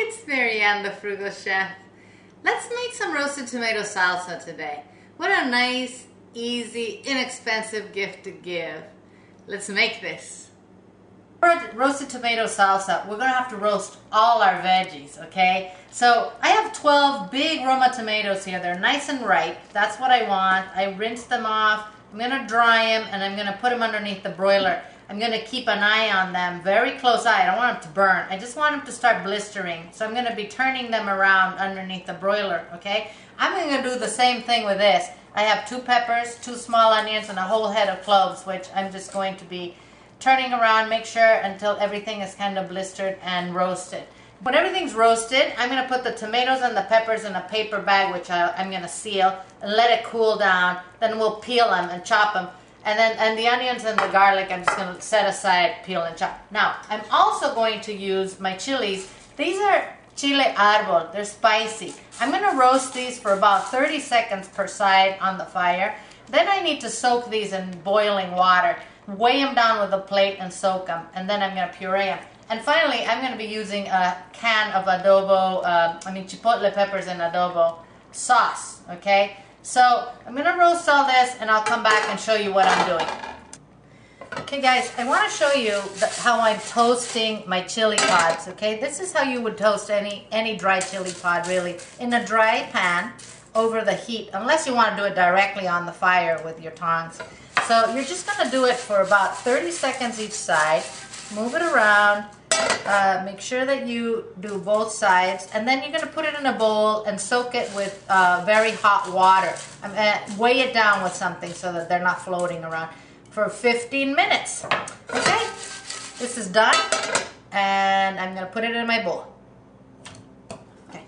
It's Marianne, the Frugal Chef. Let's make some roasted tomato salsa today. What a nice, easy, inexpensive gift to give. Let's make this. For roasted tomato salsa, we're going to have to roast all our veggies, okay? So I have 12 big Roma tomatoes here. They're nice and ripe. That's what I want. I rinsed them off. I'm going to dry them and I'm going to put them underneath the broiler. I'm going to keep an eye on them, very close eye. I don't want them to burn. I just want them to start blistering. So I'm going to be turning them around underneath the broiler, okay? I'm going to do the same thing with this. I have 2 peppers, 2 small onions, and a whole head of cloves, which I'm just going to be turning around, make sure until everything is kind of blistered and roasted. When everything's roasted, I'm going to put the tomatoes and the peppers in a paper bag, which I'm going to seal, and let it cool down. Then we'll peel them and chop them. And the onions and the garlic, I'm just going to set aside, peel and chop. Now, I'm also going to use my chilies. These are Chile arbol. They're spicy. I'm going to roast these for about 30 seconds per side on the fire. Then I need to soak these in boiling water. Weigh them down with a plate and soak them. And then I'm going to puree them. And finally, I'm going to be using a can of adobo, Chipotle peppers and adobo sauce, okay? So I'm going to roast all this and I'll come back and show you what I'm doing. Okay guys, I want to show you how I'm toasting my chili pods, okay? This is how you would toast any dry chili pod, really. In a dry pan over the heat, unless you want to do it directly on the fire with your tongs. So you're just going to do it for about 30 seconds each side. Move it around. Make sure that you do both sides, and then you're going to put it in a bowl and soak it with very hot water. Weigh it down with something so that they're not floating around for 15 minutes. Okay, this is done, and I'm going to put it in my bowl. Okay.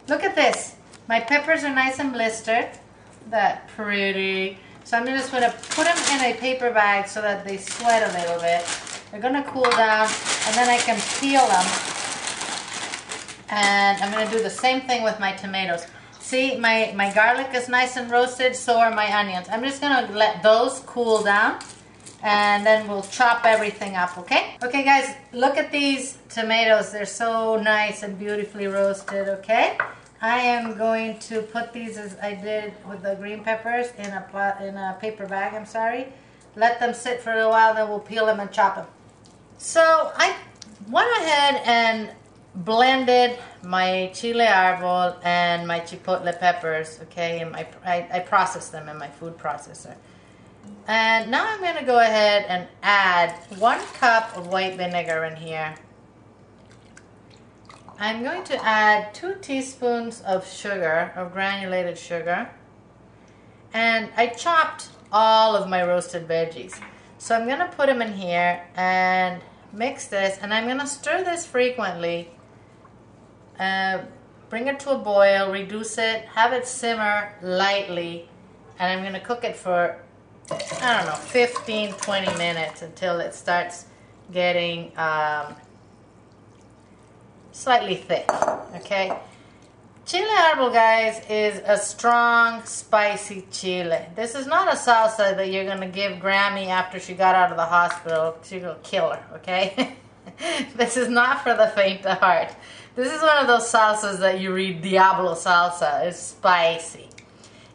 Look at this. My peppers are nice and blistered. That pretty. So I'm just going to put them in a paper bag so that they sweat a little bit. They're going to cool down, and then I can peel them. And I'm going to do the same thing with my tomatoes. See, my garlic is nice and roasted, so are my onions. I'm just going to let those cool down, and then we'll chop everything up, okay? Okay guys, look at these tomatoes. They're so nice and beautifully roasted, okay? I am going to put these, as I did with the green peppers, in a paper bag, I'm sorry. Let them sit for a little while, then we'll peel them and chop them. So I went ahead and blended my chile arbol and my chipotle peppers, okay? And I processed them in my food processor. And now I'm going to go ahead and add 1 cup of white vinegar in here. I'm going to add 2 teaspoons of sugar, of granulated sugar. And I chopped all of my roasted veggies. So I'm going to put them in here and mix this. And I'm going to stir this frequently. Bring it to a boil, reduce it, have it simmer lightly. And I'm going to cook it for, I don't know, 15, 20 minutes until it starts getting slightly thick, okay? Chile arbol, guys, is a strong, spicy chile. This is not a salsa that you're going to give Grammy after she got out of the hospital. She's going to kill her, okay? This is not for the faint of heart. This is one of those salsas that you read Diablo salsa. It's spicy.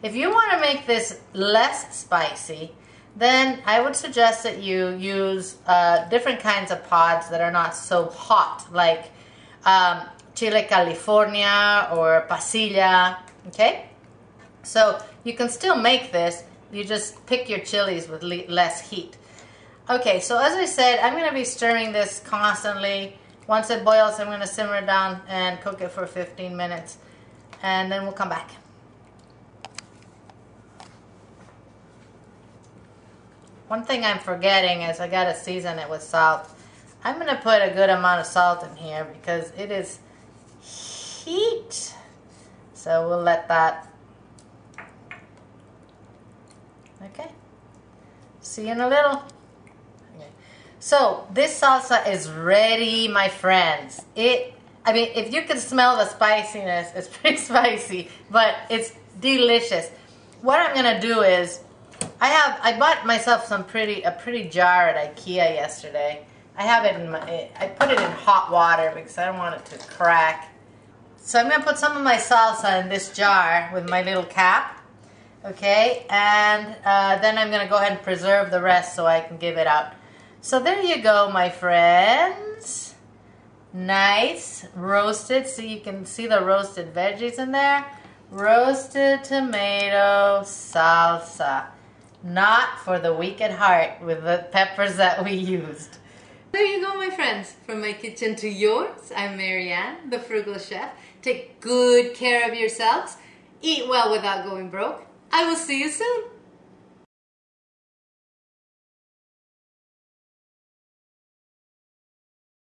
If you want to make this less spicy, then I would suggest that you use different kinds of pods that are not so hot, like Chile California or pasilla, okay? So you can still make this, you just pick your chilies with less heat. Okay, so as I said, I'm going to be stirring this constantly. Once it boils, I'm going to simmer it down and cook it for 15 minutes, and then we'll come back. One thing I'm forgetting is I got to season it with salt. I'm going to put a good amount of salt in here because it is heat. So we'll let that. Okay. See you in a little. Okay. So this salsa is ready, my friends. I mean, if you can smell the spiciness, it's pretty spicy, but it's delicious. What I'm gonna do is, I bought myself a pretty jar at IKEA yesterday. I have it I put it in hot water because I don't want it to crack. So I'm gonna put some of my salsa in this jar with my little cap, okay? And then I'm gonna go ahead and preserve the rest so I can give it out. So there you go, my friends. Nice roasted, so you can see the roasted veggies in there. Roasted tomato salsa. Not for the weak at heart with the peppers that we used. There you go, my friends. From my kitchen to yours, I'm Marianne, the Frugal Chef. Take good care of yourselves. Eat well without going broke. I will see you soon.